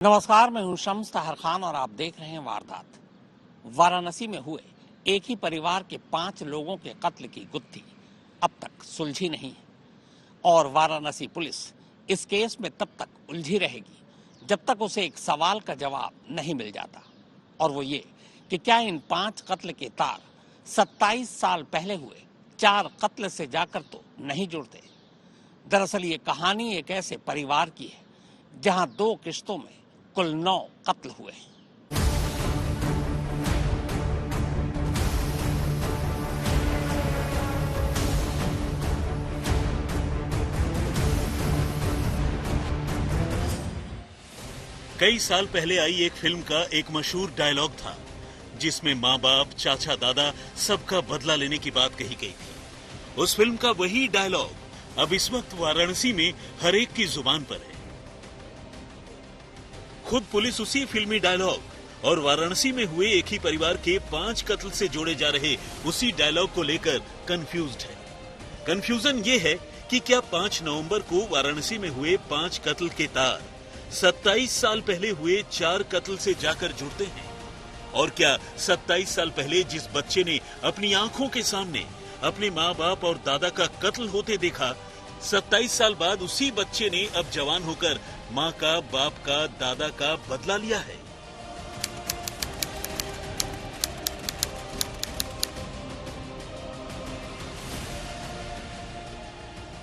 नमस्कार, मैं हूं शम्स ताहर खान और आप देख रहे हैं वारदात। वाराणसी में हुए एक ही परिवार के 5 लोगों के कत्ल की गुत्थी अब तक सुलझी नहीं है और वाराणसी पुलिस इस केस में तब तक उलझी रहेगी जब तक उसे एक सवाल का जवाब नहीं मिल जाता, और वो ये कि क्या इन 5 कत्ल के तार 27 साल पहले हुए 4 कत्ल से जाकर तो नहीं जुड़ते। दरअसल ये कहानी एक ऐसे परिवार की है जहां 2 किश्तों में कुल 9 कत्ल हुए हैं। कई साल पहले आई एक फिल्म का एक मशहूर डायलॉग था जिसमें माँ बाप, चाचा, दादा सबका बदला लेने की बात कही गई थी। उस फिल्म का वही डायलॉग अब इस वक्त वाराणसी में हर एक की जुबान पर है। खुद पुलिस उसी फिल्मी डायलॉग और वाराणसी में हुए एक ही परिवार के 5 कत्ल से जोड़े जा रहे उसी डायलॉग को लेकर कंफ्यूज्ड है। कंफ्यूजन ये है कि क्या 5 नवंबर को वाराणसी में हुए 5 कत्ल के तार 27 साल पहले हुए 4 कत्ल से जाकर जुड़ते हैं, और क्या 27 साल पहले जिस बच्चे ने अपनी आंखों के सामने अपने माँ बाप और दादा का कत्ल होते देखा, 27 साल बाद उसी बच्चे ने अब जवान होकर माँ का, बाप का, दादा का बदला लिया है।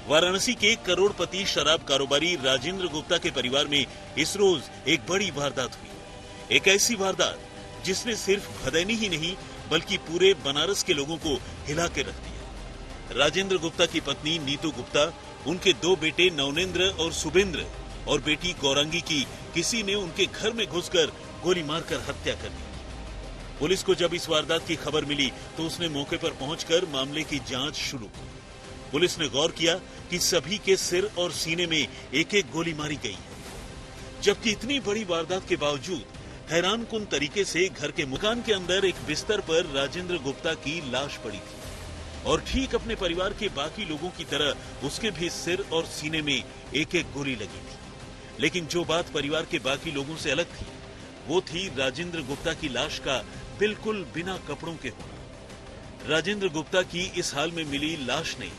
वाराणसी के करोड़पति शराब कारोबारी राजेंद्र गुप्ता के परिवार में इस रोज एक बड़ी वारदात हुई। एक ऐसी वारदात जिसने सिर्फ भदैनी ही नहीं बल्कि पूरे बनारस के लोगों को हिला के रख दिया। राजेंद्र गुप्ता की पत्नी नीतू गुप्ता, उनके 2 बेटे नवनेंद्र और सुबेंद्र और बेटी गौरांगी की किसी ने उनके घर में घुसकर गोली मारकर हत्या कर दी। पुलिस को जब इस वारदात की खबर मिली तो उसने मौके पर पहुंचकर मामले की जांच शुरू की। पुलिस ने गौर किया कि सभी के सिर और सीने में एक-एक गोली मारी गई है। जबकि इतनी बड़ी वारदात के बावजूद हैरानकुन तरीके से घर के मकान के अंदर एक बिस्तर पर राजेंद्र गुप्ता की लाश पड़ी थी और ठीक अपने परिवार के बाकी लोगों की तरह उसके भी सिर और सीने में एक-एक गोली लगी थी। लेकिन जो बात परिवार के बाकी लोगों से अलग थी वो थी राजेंद्र गुप्ता की लाश का बिल्कुल बिना कपड़ों के होना। राजेंद्र गुप्ता की इस हाल में मिली लाश ने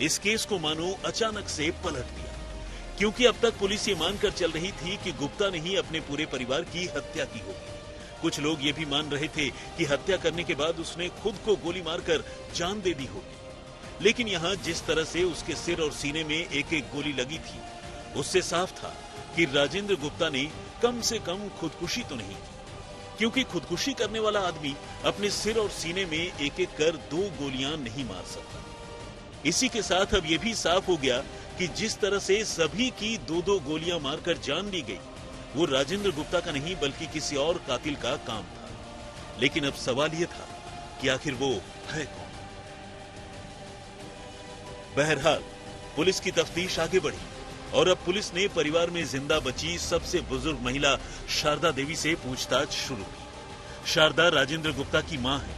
इस केस को मानो अचानक से पलट दिया, क्योंकि अब तक पुलिस ये मानकर चल रही थी कि गुप्ता ने ही अपने पूरे परिवार की हत्या की होगी। कुछ लोग ये भी मान रहे थे कि हत्या करने के बाद उसने खुद को गोली मारकर जान दे दी होगी। लेकिन यहाँ जिस तरह से उसके सिर और सीने में एक-एक गोली लगी थी, उससे साफ था कि राजेंद्र गुप्ता ने कम से कम खुदकुशी तो नहीं की, क्योंकि खुदकुशी करने वाला आदमी अपने सिर और सीने में एक-एक कर 2 गोलियां नहीं मार सकता। इसी के साथ अब यह भी साफ हो गया कि जिस तरह से सभी की 2-2 गोलियां मारकर जान ली गई, वो राजेंद्र गुप्ता का नहीं बल्कि किसी और कातिल का काम था। लेकिन अब सवाल यह था कि आखिर वो है कौन? बहरहाल पुलिस की तफ्तीश आगे बढ़ी और अब पुलिस ने परिवार में जिंदा बची सबसे बुजुर्ग महिला शारदा देवी से पूछताछ शुरू की। शारदा राजेंद्र गुप्ता की मां है।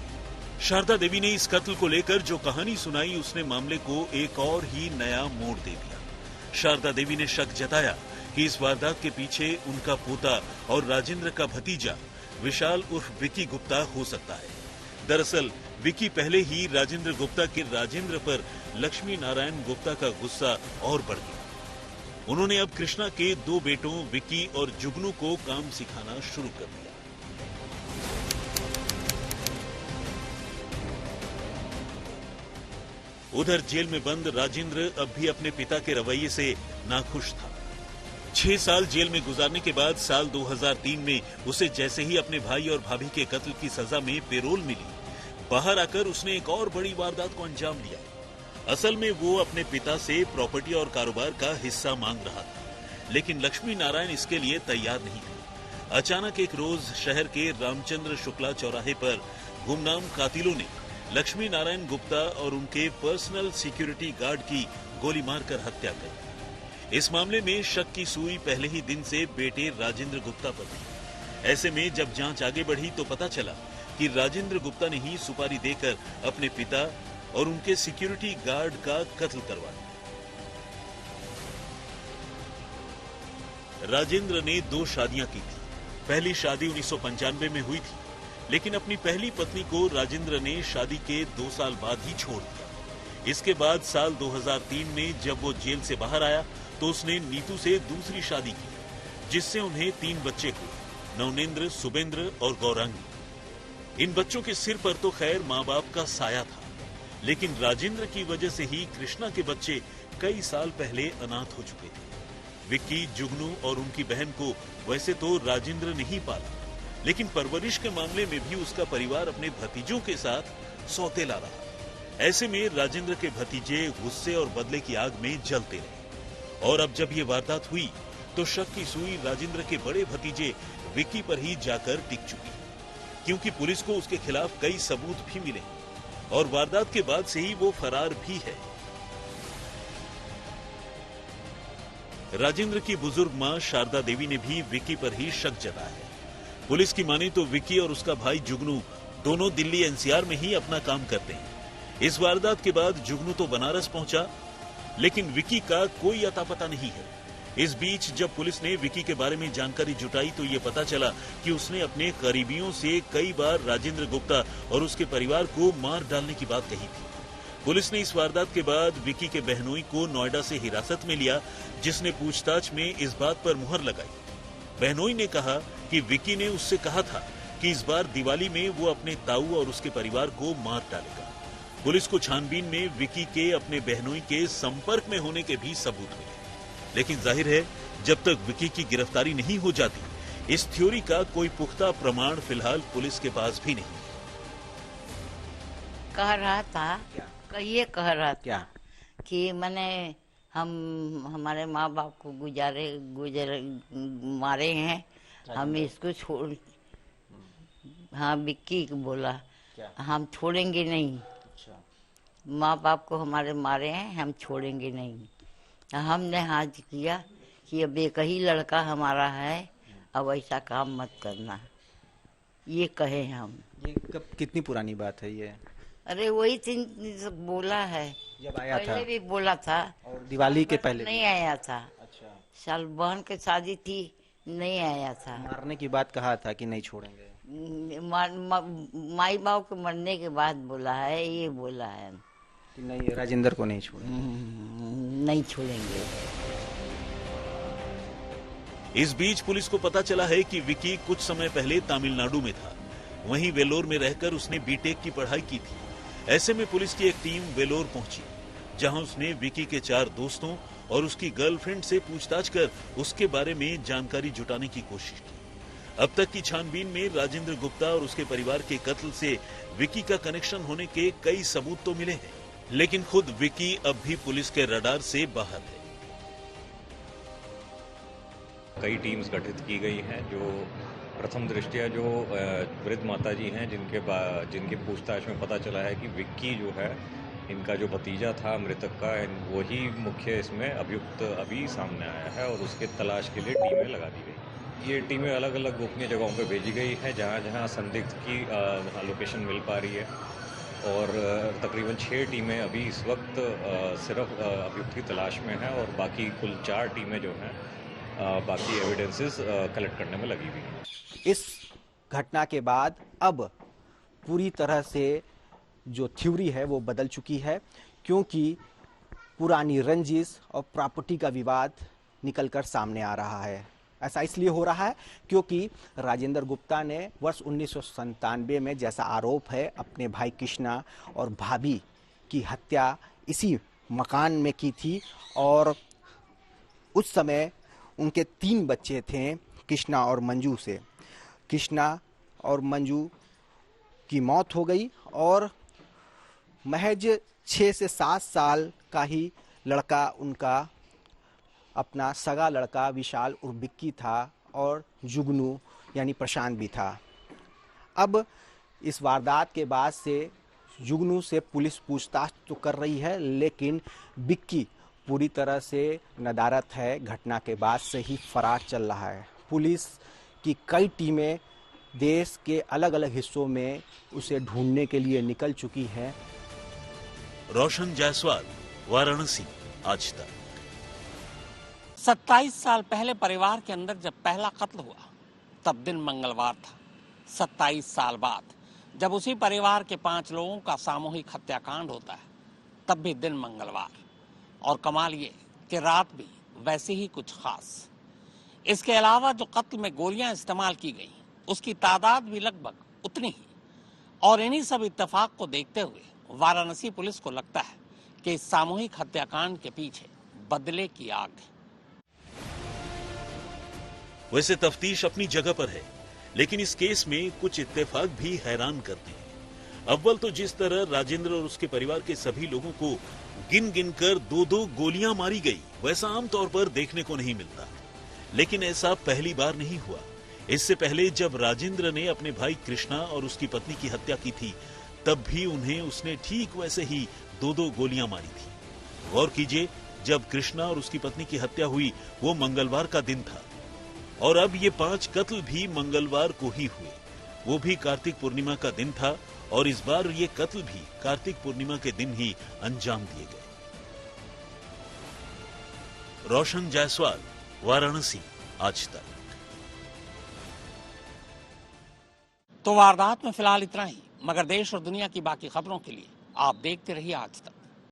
शारदा देवी ने इस कत्ल को लेकर जो कहानी सुनाई, उसने मामले को एक और ही नया मोड़ दे दिया। शारदा देवी ने शक जताया कि इस वारदात के पीछे उनका पोता और राजेंद्र का भतीजा विशाल उर्फ विकी गुप्ता हो सकता है। दरअसल विकी पहले ही राजेंद्र गुप्ता के राजेंद्र पर लक्ष्मी नारायण गुप्ता का गुस्सा और बढ़ गया। उन्होंने अब कृष्णा के 2 बेटों विकी और जुगनू को काम सिखाना शुरू कर दिया। उधर जेल में बंद राजेंद्र अब भी अपने पिता के रवैये से नाखुश था। 6 साल जेल में गुजारने के बाद साल 2003 में उसे जैसे ही अपने भाई और भाभी के कत्ल की सजा में पेरोल मिली, बाहर आकर उसने एक और बड़ी वारदात को अंजाम दिया। असल में वो अपने पिता से प्रॉपर्टी और कारोबार का हिस्सा मांग रहा था, लेकिन लक्ष्मी नारायण इसके लिए तैयार नहीं थे। अचानक एक रोज शहर के रामचंद्र शुक्ला चौराहे पर गुमनाम कातिलों ने लक्ष्मी नारायण गुप्ता और उनके पर्सनल सिक्योरिटी गार्ड की गोली मारकर हत्या कर। इस मामले में शक की सुई पहले ही दिन से बेटे राजेंद्र गुप्ता पर थी। ऐसे में जब जांच आगे बढ़ी तो पता चला कि राजेंद्र गुप्ता ने ही सुपारी देकर अपने पिता और उनके सिक्योरिटी गार्ड का कत्ल करवा दिया। राजेंद्र ने 2 शादियां की थी। पहली शादी 1995 में हुई थी, लेकिन अपनी पहली पत्नी को राजेंद्र ने शादी के 2 साल बाद ही छोड़ दिया। इसके बाद साल 2003 में जब वो जेल से बाहर आया तो उसने नीतू से दूसरी शादी की, जिससे उन्हें 3 बच्चे हुए, नवनेंद्र, शुभेंद्र और गौरांगी। इन बच्चों के सिर पर तो खैर माँ बाप का साया था, लेकिन राजेंद्र की वजह से ही कृष्णा के बच्चे कई साल पहले अनाथ हो चुके थे। विक्की, जुगनू और उनकी बहन को वैसे तो राजेंद्र ने ही पाला, लेकिन परवरिश के मामले में भी उसका परिवार अपने भतीजों के साथ सौतेला रहा। ऐसे में राजेंद्र के भतीजे गुस्से और बदले की आग में जलते रहे, और अब जब ये वारदात हुई तो शक की सुई राजेंद्र के बड़े भतीजे विक्की पर ही जाकर टिक चुकी, क्योंकि पुलिस को उसके खिलाफ कई सबूत भी मिले और वारदात के बाद से ही वो फरार भी है। राजेंद्र की बुजुर्ग मां शारदा देवी ने भी विक्की पर ही शक जताया है। पुलिस की माने तो विक्की और उसका भाई जुगनू दोनों दिल्ली एनसीआर में ही अपना काम करते हैं। इस वारदात के बाद जुगनू तो बनारस पहुंचा, लेकिन विक्की का कोई अता पता नहीं है। इस बीच जब पुलिस ने विक्की के बारे में जानकारी जुटाई तो ये पता चला कि उसने अपने करीबियों से कई बार राजेंद्र गुप्ता और उसके परिवार को मार डालने की बात कही थी। पुलिस ने इस वारदात के बाद विक्की के बहनोई को नोएडा से हिरासत में लिया, जिसने पूछताछ में इस बात पर मुहर लगाई। बहनोई ने कहा कि विक्की ने उससे कहा था कि इस बार दिवाली में वो अपने ताऊ और उसके परिवार को मार डालेगा। पुलिस को छानबीन में विक्की के अपने बहनोई के संपर्क में होने के भी सबूत मिले, लेकिन जाहिर है जब तक विक्की की गिरफ्तारी नहीं हो जाती, इस थ्योरी का कोई पुख्ता प्रमाण फिलहाल पुलिस के पास भी नहीं। कह रहा था कह रहा क्या कि मैंने हमारे माँ बाप को मारे हैं, हम इसको छोड़। हाँ, विक्की को बोला क्या? हम छोड़ेंगे नहीं, अच्छा। माँ बाप को हमारे मारे हैं, हम छोड़ेंगे नहीं। हमने हाथ किया कि अब एक ही लड़का हमारा है, अब ऐसा काम मत करना, ये कहे हम। ये कितनी पुरानी बात है ये? अरे वही तीन बोला है, जब आया था पहले भी बोला था, और दिवाली के पहले नहीं आया था। अच्छा। साल बहन की शादी थी, नहीं आया था। मारने की बात कहा था कि नहीं छोड़ेंगे? माई बाप के मरने के बाद बोला है, ये बोला है कि नहीं, राजेंद्र को नहीं छोड़ेंगे। नहीं छोड़ेंगे। इस बीच पुलिस को पता चला है कि विक्की कुछ समय पहले तमिलनाडु में था, वहीं वेलोर में रहकर उसने बीटेक की पढ़ाई की थी। ऐसे में पुलिस की एक टीम वेलोर पहुंची, जहां उसने विक्की के 4 दोस्तों और उसकी गर्लफ्रेंड से पूछताछ कर उसके बारे में जानकारी जुटाने की कोशिश की। अब तक की छानबीन में राजेंद्र गुप्ता और उसके परिवार के कत्ल से विक्की का कनेक्शन होने के कई सबूत तो मिले हैं, लेकिन खुद विक्की अब भी पुलिस के रडार से बाहर है। कई टीम्स गठित की गई हैं, जो प्रथम दृष्टया जो वृद्ध माता जी हैं, जिनके पूछताछ में पता चला है कि विक्की जो है, इनका जो भतीजा था मृतक का, वही मुख्य इसमें अभियुक्त अभी सामने आया है, और उसके तलाश के लिए टीमें लगा दी गई। ये टीमें अलग अलग गोपनीय जगहों पर भेजी गई हैं, जहाँ जहाँ संदिग्ध की लोकेशन मिल पा रही है, और तकरीबन 6 टीमें अभी इस वक्त सिर्फ अभियुक्त की तलाश में हैं, और बाकी कुल 4 टीमें जो हैं बाकी एविडेंसेस कलेक्ट करने में लगी हुई हैं। इस घटना के बाद अब पूरी तरह से जो थ्योरी है वो बदल चुकी है, क्योंकि पुरानी रंजिश और प्रॉपर्टी का विवाद निकलकर सामने आ रहा है। ऐसा इसलिए हो रहा है क्योंकि राजेंद्र गुप्ता ने वर्ष 1997 में, जैसा आरोप है, अपने भाई कृष्णा और भाभी की हत्या इसी मकान में की थी, और उस समय उनके 3 बच्चे थे, कृष्णा और मंजू से। कृष्णा और मंजू की मौत हो गई, और महज 6 से 7 साल का ही लड़का उनका अपना सगा लड़का विशाल और विक्की था, और जुगनू यानी प्रशांत भी था। अब इस वारदात के बाद से जुगनू से पुलिस पूछताछ तो कर रही है, लेकिन विक्की पूरी तरह से नदारद है, घटना के बाद से ही फरार चल रहा है। पुलिस की कई टीमें देश के अलग अलग हिस्सों में उसे ढूंढने के लिए निकल चुकी हैं। रोशन जायसवाल, वाराणसी, आज तक। 27 साल पहले परिवार के अंदर जब पहला कत्ल हुआ तब दिन मंगलवार था। 27 साल बाद जब उसी परिवार के 5 लोगों का सामूहिक हत्याकांड होता है तब भी दिन मंगलवार। और कमाल ये कि रात भी वैसे ही कुछ खास। इसके अलावा जो कत्ल में गोलियां इस्तेमाल की गई उसकी तादाद भी लगभग उतनी ही। और इन्हीं सब इत्तेफाक को देखते हुए वाराणसी पुलिस को लगता है कि इस सामूहिक हत्याकांड के पीछे बदले की आग है। वैसे तफ्तीश अपनी जगह पर है, लेकिन इस केस में कुछ इत्तेफाक भी हैरान करते हैं। अव्वल तो जिस तरह राजेंद्र और उसके परिवार के सभी लोगों को गिन गिन कर 2-2 गोलियां मारी गई, वैसा आमतौर पर देखने को नहीं मिलता। लेकिन ऐसा पहली बार नहीं हुआ। इससे पहले जब राजेंद्र ने अपने भाई कृष्णा और उसकी पत्नी की हत्या की थी तब भी उन्हें उसने ठीक वैसे ही 2-2 गोलियां मारी थी। गौर कीजिए, जब कृष्णा और उसकी पत्नी की हत्या हुई वो मंगलवार का दिन था और अब ये 5 कत्ल भी मंगलवार को ही हुए, वो भी कार्तिक पूर्णिमा का दिन था और इस बार ये कत्ल भी कार्तिक पूर्णिमा के दिन ही अंजाम दिए गए। रोशन जायसवाल, वाराणसी, आज तक। तो वारदात में फिलहाल इतना ही, मगर देश और दुनिया की बाकी खबरों के लिए आप देखते रहिए आज तक।